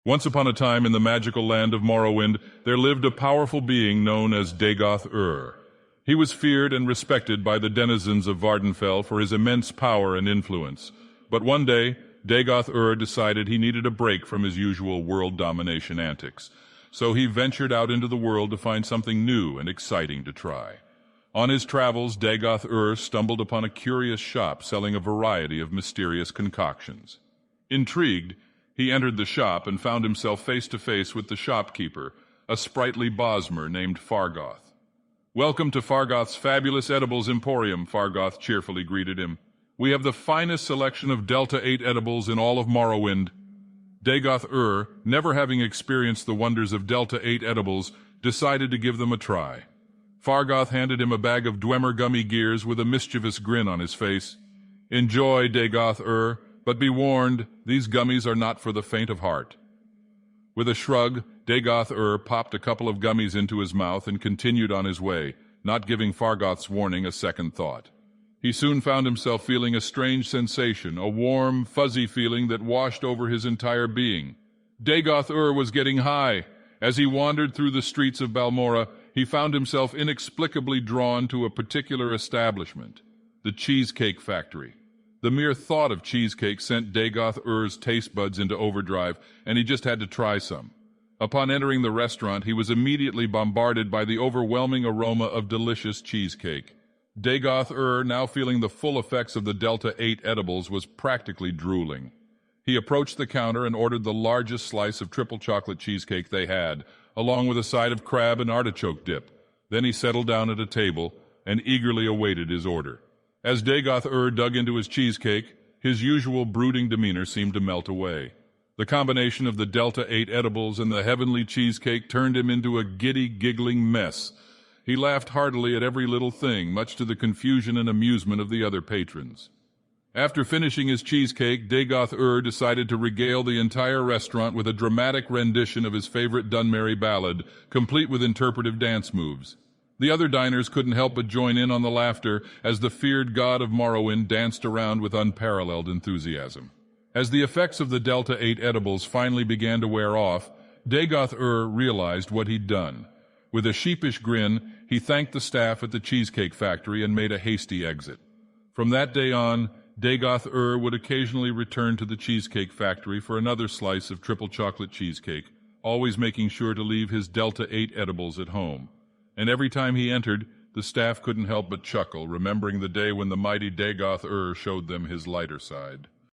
Once upon a time in the magical land of Morrowind, there lived a powerful being known as Dagoth Ur. He was feared and respected by the denizens of Vardenfell for his immense power and influence. But one day, Dagoth Ur decided he needed a break from his usual world domination antics. So he ventured out into the world to find something new and exciting to try. On his travels, Dagoth Ur stumbled upon a curious shop selling a variety of mysterious concoctions. Intrigued, he entered the shop and found himself face to face with the shopkeeper, a sprightly Bosmer named Fargoth. "Welcome to Fargoth's fabulous edibles emporium," Fargoth cheerfully greeted him. "We have the finest selection of Delta 8 edibles in all of Morrowind." Dagoth Ur, never having experienced the wonders of Delta 8 edibles, decided to give them a try. Fargoth handed him a bag of Dwemer gummy gears with a mischievous grin on his face. "Enjoy, Dagoth Ur, but be warned, these gummies are not for the faint of heart." With a shrug, Dagoth Ur popped a couple of gummies into his mouth and continued on his way, not giving Fargoth's warning a second thought. He soon found himself feeling a strange sensation, a warm, fuzzy feeling that washed over his entire being. Dagoth Ur was getting high. As he wandered through the streets of Balmora, he found himself inexplicably drawn to a particular establishment, the Cheesecake Factory. The mere thought of cheesecake sent Dagoth Ur's taste buds into overdrive, and he just had to try some. Upon entering the restaurant, he was immediately bombarded by the overwhelming aroma of delicious cheesecake. Dagoth Ur, now feeling the full effects of the Delta 8 edibles, was practically drooling. He approached the counter and ordered the largest slice of triple chocolate cheesecake they had, along with a side of crab and artichoke dip. Then he settled down at a table and eagerly awaited his order. As Dagoth Ur dug into his cheesecake, his usual brooding demeanor seemed to melt away. The combination of the Delta 8 edibles and the heavenly cheesecake turned him into a giddy, giggling mess. He laughed heartily at every little thing, much to the confusion and amusement of the other patrons. After finishing his cheesecake, Dagoth Ur decided to regale the entire restaurant with a dramatic rendition of his favorite Dunmerry ballad, complete with interpretive dance moves. The other diners couldn't help but join in on the laughter as the feared god of Morrowind danced around with unparalleled enthusiasm. As the effects of the Delta 8 edibles finally began to wear off, Dagoth Ur realized what he'd done. With a sheepish grin, he thanked the staff at the Cheesecake Factory and made a hasty exit. From that day on, Dagoth Ur would occasionally return to the Cheesecake Factory for another slice of triple chocolate cheesecake, always making sure to leave his Delta 8 edibles at home. And every time he entered, the staff couldn't help but chuckle, remembering the day when the mighty Dagoth Ur showed them his lighter side.